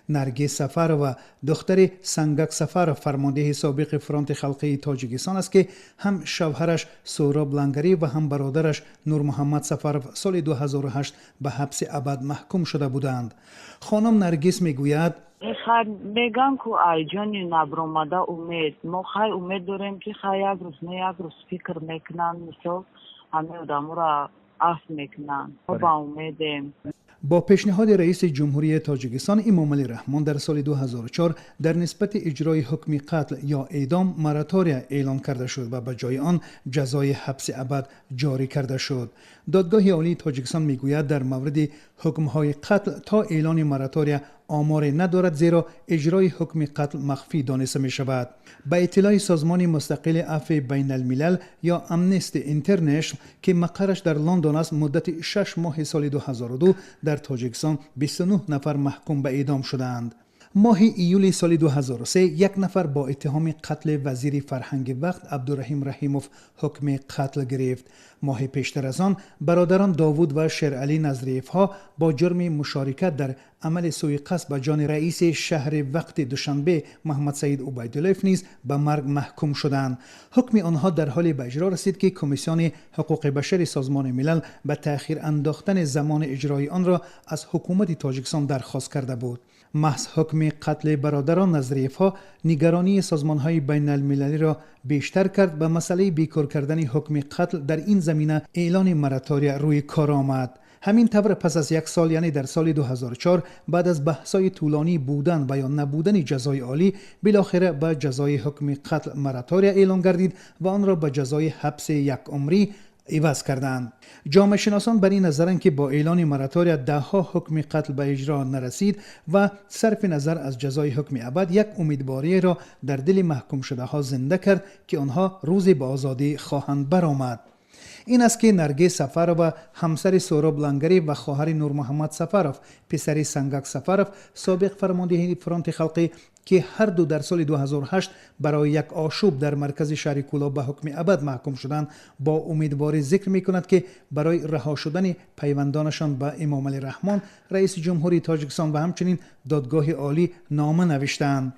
نرگس سفرова دختر سنگک سفرov فرمانده سابق فرانت خلقی تاجیکستان است که هم شوهرش سهراب لنگری و هم برادرش نور محمد سفرov سال 2008 به حبس ابد محکوم شده بودند. خانم نرگس میگوید میگن که ایجان نبرآمده امید ما خیلی امید داریم که خیلی یک روز فکر میکنن مثل همه آدم را عفو میکنن با امیدیم. با پیشنهاد رئیس جمهوری تاجیکستان امامعلی رحمان در سال 2004 در نسبت اجرای حکم قتل یا اعدام مراتوریا اعلان کرده شد و به جای آن جزای حبس ابد جاری کرده شد. دادگاه عالی تاجیکستان میگوید در مورد حکم‌های قتل تا اعلان مراتوریا آمار ندارد، زیرا اجرای حکم قتل مخفی دانسته می شود. به اطلاع سازمان مستقل عفو بین الملل یا امنستی اینترنشنال که مقرش در لندن است، مدت 6 ماه سال 2002 در تاجیکستان 29 نفر محکوم به اعدام شدند. ماه ایول سال 2003 یک نفر با اتهام قتل وزیر فرهنگ وقت عبدالرحیم رحیموف حکم قتل گرفت. ماه پیشتر از آن برادران داوود و شیرعلی نظریف ها با جرم مشارکت در عمل سوء قصد به جان رئیس شهر وقت دوشنبه محمد سعید عبیدالله نیز به مرگ محکوم شدند. حکم آنها در حال به اجرا رسید که کمیسیون حقوق بشر سازمان ملل به تأخیر انداختن زمان اجرای آن را از حکومت تاجیکستان درخواست کرده بود. محض حکم قتل برادران نظریف ها نگرانی سازمان های بین المللی را بیشتر کرد. به مسئله بیکار کردن حکم قتل در این زمینه اعلان مراتوریا روی کار آمد. همین طور پس از یک سال یعنی در سال 2004 بعد از بحث‌های طولانی بودن و یا نبودن جزای عالی بالاخره به جزای حکم قتل مراتوریا اعلان گردید و آن را به جزای حبس یک عمری عوض کردند. جامعه شناسان بر این نظرند که با اعلان مراتوریا دهها حکم قتل به اجرا نرسید و صرف نظر از جزای حکم ابد یک امیدواری را در دل محکوم شده ها زنده کرد که آنها روزی به آزادی خواهند برآمد. این است که نرگس سفرov همسر سهراب لنگری و خواهر نور محمد سفرov پسر سنگک سفرov سابق فرمانده فرانت خلقی که هر دو در سال 2008 برای یک آشوب در مرکز شهر کولا به حکم ابد محکوم شدند، با امیدواری ذکر می کند که برای رها شدن پیوندانشان به امامعلی رحمان رئیس جمهوری تاجیکستان و همچنین دادگاه عالی نامه نوشتند.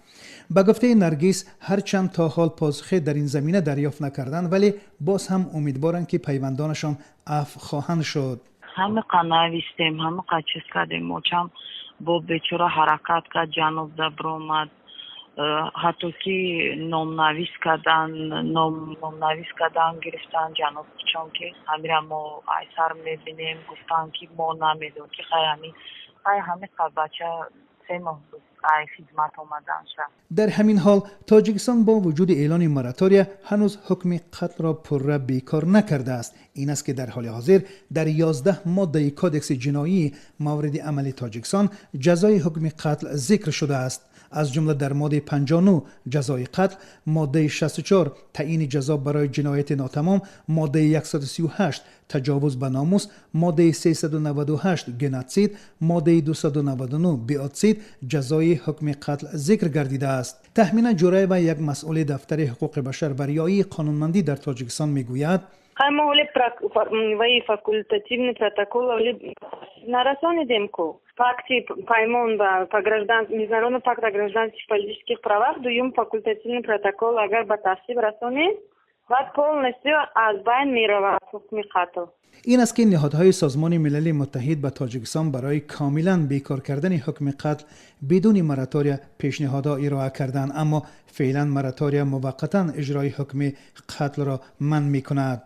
به گفته نرگس هرچند تا حال پاسخی در این زمینه دریافت نکردند، ولی باز هم امیدوارند که پیوندانشان عفو خواهند شد. همه قناویستیم، همه قچیز کردیم، موچم با بیچاره حرکت کرد، جنوب در برآمد، حتی که نامنویس کردن گرفتن جنوب، چون که همه ما ایسر میبینیم گفتن که ما نمیدون که همه بچه 3 ماه خدمت آمدن شد. در همین حال تاجیکستان با وجود اعلان مراتوریا هنوز حکم قتل را پرره بیکار نکرده است. این است که در حال حاضر در 11 ماده کودکس جنایی مورد عمل تاجیکستان جزای حکم قتل ذکر شده است. از جمله در ماده 59 جزای قتل، ماده 64 تعیین جزا برای جنایت ناتمام، ماده 138 تجاوز به ناموس، ماده 398 گنوسید، ماده 299 بیاتسید جزای حکم قتل ذکر گردیده است. تخمینا جورای و یک مسئول دفتر حقوق بشر و ریایی قانونمندی در تاجیکستان میگوید факультативный протокол нарасонидем ко факти паймон ба международный пакт о гражданских и политических правах дуюм факультативный протокол агар ба тасдиқ расонем ва полностью аз байн меравад ҳукми қатл. این است که نهادهای سازمان ملل متحد به تاجیکستان برای کاملا بیکار کردن حکم قتل بدون مراتوریا پیشنهادات ارائه کردند، اما فعلا مراتوریا موقتا اجرای حکم قتل را منع می‌کند.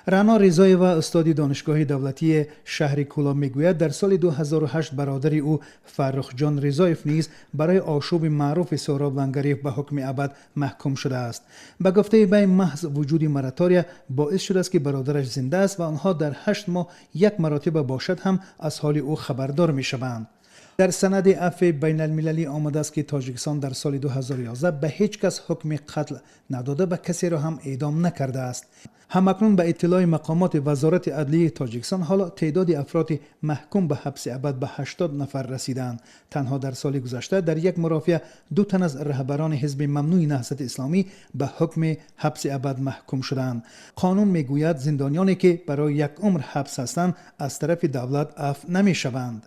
رانا رضایی و استاد دانشگاه دولتی شهر کولا میگوید در سال 2008 برادر او فرخ جان رضایف نیز برای آشوب معروف سهراب لنگری به حکم ابد محکوم شده است. به گفته وی محض وجود مراتوریا باعث شده است که برادرش زنده است و آنها در 8 ماه یک مرتبه باشد هم از حال او خبردار میشوند. در سند عفو بین المللی آمده است که تاجیکستان در سال 2011 به هیچ کس حکم قتل نداده و کسی را هم اعدام نکرده است. همکنون به اطلاع مقامات وزارت عدلیه تاجیکستان حالا تعداد افراد محکوم به حبس ابد به 80 نفر رسیدند. تنها در سال گذشته در یک مرافعه 2 تن از رهبران حزب ممنوع نهضت اسلامی به حکم حبس ابد محکوم شدند. قانون میگوید زندانیانی که برای یک عمر حبس هستند از طرف دولت عفو نمیشوند.